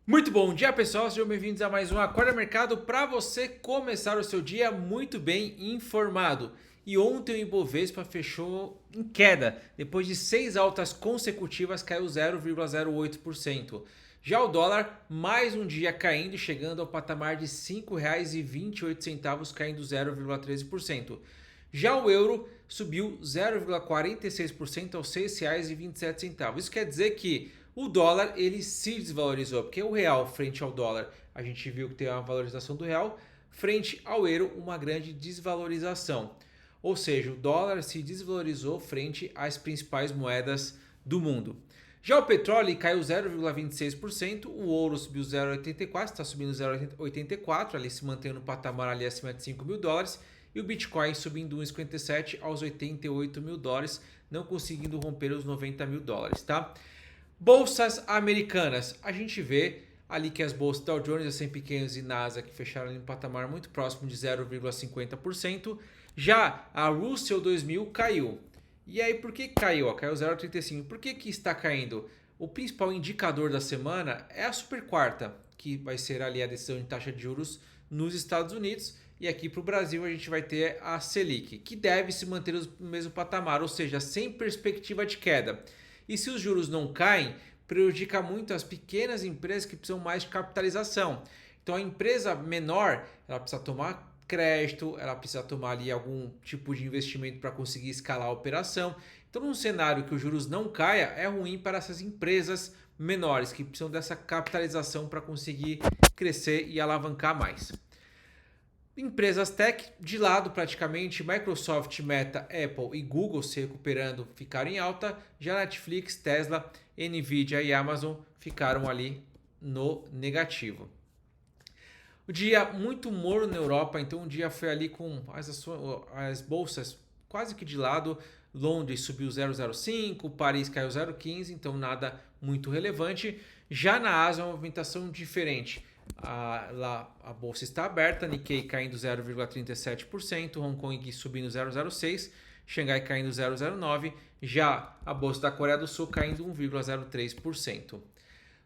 Muito bom dia, pessoal. Sejam bem-vindos a mais um Acorda Mercado para você começar o seu dia muito bem informado. E ontem o Ibovespa fechou em queda. Depois de 6 altas consecutivas, caiu 0,08%. Já o dólar, mais um dia caindo e chegando ao patamar de R$ 5,28, caindo 0,13%. Já o euro subiu 0,46% aos R$ 6,27. Isso quer dizer que o dólar ele se desvalorizou, porque o real frente ao dólar, a gente viu que tem uma valorização do real, frente ao euro uma grande desvalorização. Ou seja, o dólar se desvalorizou frente às principais moedas do mundo. Já o petróleo caiu 0,26%, o ouro subiu 0,84%, está subindo 0,84%, ali se mantendo no patamar ali acima de US$ 5.000, e o Bitcoin subindo 1,57 aos US$ 88.000, não conseguindo romper os US$ 90.000, tá? Bolsas americanas, a gente vê ali que as bolsas Dow Jones, S&P 500 e Nasdaq fecharam em um patamar muito próximo de 0,50%. Já a Russell 2000 caiu. E aí, por que caiu? Caiu 0,35. Por que está caindo? O principal indicador da semana é a super quarta, que vai ser ali a decisão de taxa de juros nos Estados Unidos. E aqui para o Brasil a gente vai ter a Selic, que deve se manter no mesmo patamar, ou seja, sem perspectiva de queda. E se os juros não caem, prejudica muito as pequenas empresas que precisam mais de capitalização. Então a empresa menor, ela precisa tomar crédito, ela precisa tomar ali algum tipo de investimento para conseguir escalar a operação. Então, num cenário que os juros não caia, é ruim para essas empresas menores que precisam dessa capitalização para conseguir crescer e alavancar mais. Empresas tech de lado praticamente, Microsoft, Meta, Apple e Google se recuperando ficaram em alta, já Netflix, Tesla, Nvidia e Amazon ficaram ali no negativo. O dia muito morno na Europa, então o dia foi ali com as bolsas quase que de lado. Londres subiu 0,05, Paris caiu 0,15, então nada muito relevante. Já na Ásia, uma movimentação diferente. Lá a bolsa está aberta, Nikkei caindo 0,37%, Hong Kong subindo 0,06%, Xangai caindo 0,09%, já a bolsa da Coreia do Sul caindo 1,03%.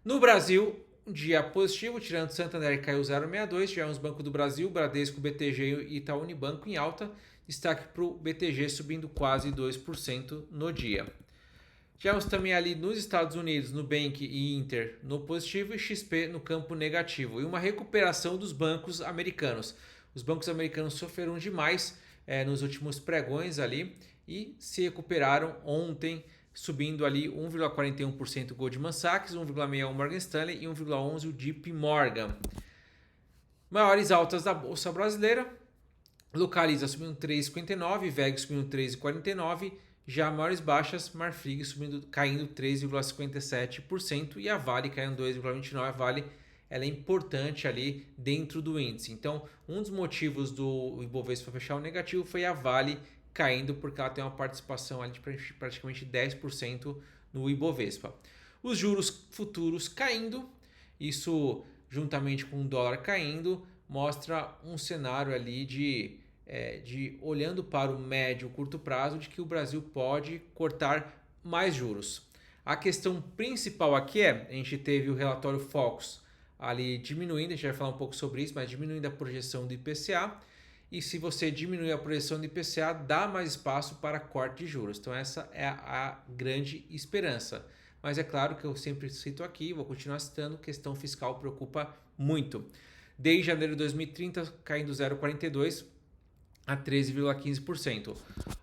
No Brasil, um dia positivo, tirando Santander que caiu 0,62%, tivemos Banco do Brasil, Bradesco, BTG e Itaú Unibanco em alta, destaque para o BTG subindo quase 2% no dia. Tivemos também ali nos Estados Unidos, Nubank e Inter no positivo e XP no campo negativo. E uma recuperação dos bancos americanos. Os bancos americanos sofreram demais nos últimos pregões ali e se recuperaram ontem, subindo ali 1,41% Goldman Sachs, 1,61% Morgan Stanley e 1,11% o JP Morgan. Maiores altas da Bolsa Brasileira. Localiza subindo 3,59%, VEG subindo 3,49%. Já maiores baixas, Marfrig caindo 3,57% e a Vale caindo 2,29%. A Vale ela é importante ali dentro do índice. Então, um dos motivos do Ibovespa fechar o negativo foi a Vale caindo, porque ela tem uma participação ali de praticamente 10% no Ibovespa. Os juros futuros caindo, isso juntamente com o dólar caindo, mostra um cenário ali de olhando para o médio e curto prazo de que o Brasil pode cortar mais juros. A questão principal aqui a gente teve o relatório Focus ali diminuindo, a gente vai falar um pouco sobre isso, mas diminuindo a projeção do IPCA, e se você diminuir a projeção do IPCA, dá mais espaço para corte de juros. Então essa é a grande esperança. Mas é claro que eu sempre cito aqui, vou continuar citando, questão fiscal preocupa muito. Desde janeiro de 2030, caindo 0,42%, a 13,15%.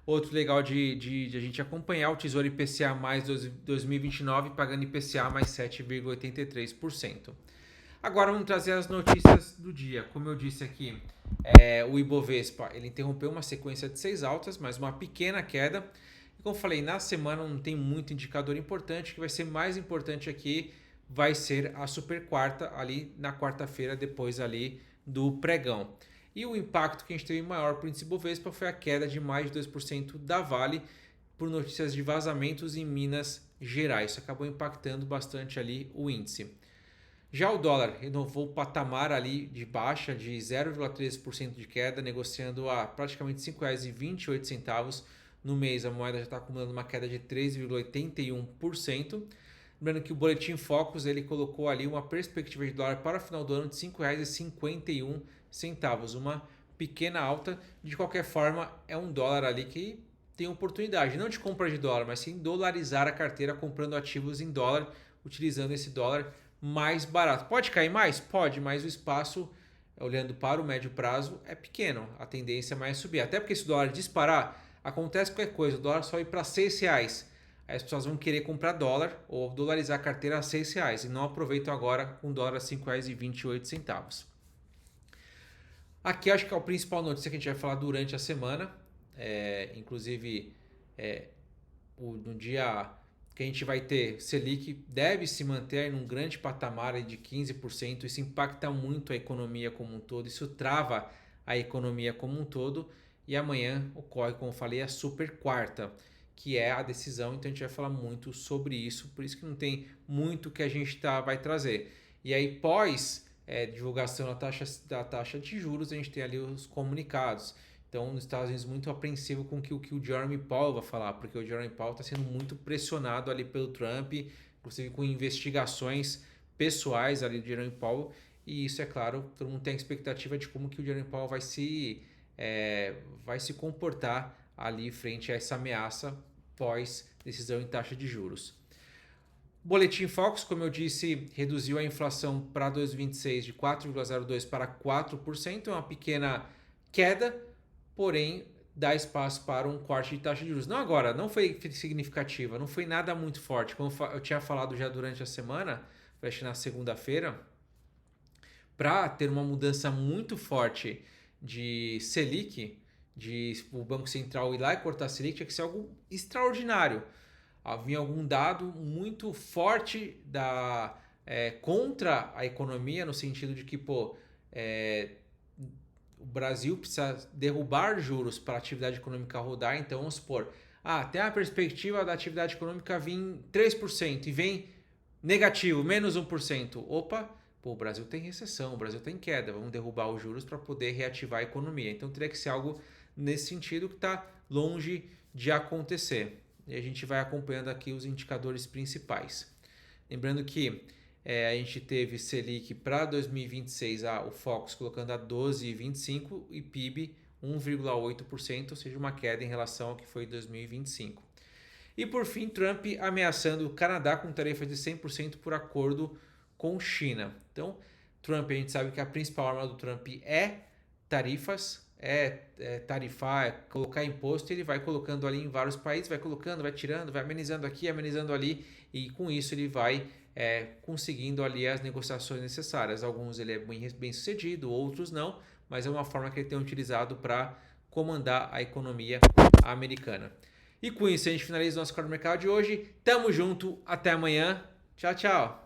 Outro legal de a gente acompanhar, o Tesouro IPCA mais 2029 pagando IPCA mais 7,83%. Agora vamos trazer as notícias do dia. Como eu disse aqui, o Ibovespa ele interrompeu uma sequência de 6 altas, mas uma pequena queda. E como eu falei, na semana não tem muito indicador importante. O que vai ser mais importante aqui vai ser a super quarta, ali na quarta-feira, depois ali do pregão. E o impacto que a gente teve maior para o índice Bovespa foi a queda de mais de 2% da Vale por notícias de vazamentos em Minas Gerais. Isso acabou impactando bastante ali o índice. Já o dólar renovou o patamar ali de baixa de 0,13% de queda, negociando a praticamente R$ 5,28 no mês. A moeda já está acumulando uma queda de 3,81%. Lembrando que o Boletim Focus ele colocou ali uma perspectiva de dólar para o final do ano de R$ 5,51, uma pequena alta. De qualquer forma, é um dólar ali que tem oportunidade, não de compra de dólar, mas sim dolarizar a carteira comprando ativos em dólar, utilizando esse dólar mais barato. Pode cair mais? Pode, mas o espaço, olhando para o médio prazo, é pequeno. A tendência é mais subir. Até porque se o dólar disparar, acontece qualquer coisa, o dólar sobe para R$ 6. Aí as pessoas vão querer comprar dólar ou dolarizar a carteira a R$ 6 e não aproveitam agora com dólar a R$ 5,28. Aqui acho que é a principal notícia que a gente vai falar durante a semana. Inclusive, no dia que a gente vai ter Selic deve se manter em um grande patamar de 15%. Isso impacta muito a economia como um todo, isso trava a economia como um todo. E amanhã ocorre, como eu falei, a super quarta, que é a decisão. Então a gente vai falar muito sobre isso, por isso que não tem muito que a gente vai trazer. E aí pós divulgação da taxa de juros, a gente tem ali os comunicados. Então, nos Estados Unidos, muito apreensivo com o que o Jerome Powell vai falar, porque o Jerome Powell está sendo muito pressionado ali pelo Trump, inclusive com investigações pessoais ali do Jerome Powell. E isso, é claro, todo mundo tem a expectativa de como que o Jerome Powell vai se comportar ali frente a essa ameaça pós decisão em taxa de juros. Boletim Focus, como eu disse, reduziu a inflação para 2026 de 4,02% para 4%, é uma pequena queda, porém dá espaço para um corte de taxa de juros. Não agora, não foi significativa, não foi nada muito forte. Como eu tinha falado já durante a semana, na segunda-feira, para ter uma mudança muito forte de Selic, de o Banco Central ir lá e cortar a Selic, tinha que ser algo extraordinário. Havia algum dado muito forte contra a economia, no sentido de que o Brasil precisa derrubar juros para a atividade econômica rodar. Então vamos supor, tem a perspectiva da atividade econômica vir 3% e vem negativo, menos 1%. Opa, o Brasil tem recessão, o Brasil tem queda, vamos derrubar os juros para poder reativar a economia. Então teria que ser algo nesse sentido que está longe de acontecer. E a gente vai acompanhando aqui os indicadores principais. Lembrando que a gente teve Selic para 2026, o Focus colocando a 12,25% e PIB 1,8%, ou seja, uma queda em relação ao que foi 2025. E por fim, Trump ameaçando o Canadá com tarifa de 100% por acordo com China. Então, Trump, a gente sabe que a principal arma do Trump é tarifas, tarifar, colocar imposto. Ele vai colocando ali em vários países, vai colocando, vai tirando, vai amenizando aqui, amenizando ali, e com isso ele vai conseguindo ali as negociações necessárias. Alguns ele é bem sucedido, outros não, mas é uma forma que ele tem utilizado para comandar a economia americana. E com isso a gente finaliza o nosso Acorda Mercado de hoje. Tamo junto, até amanhã. Tchau, tchau.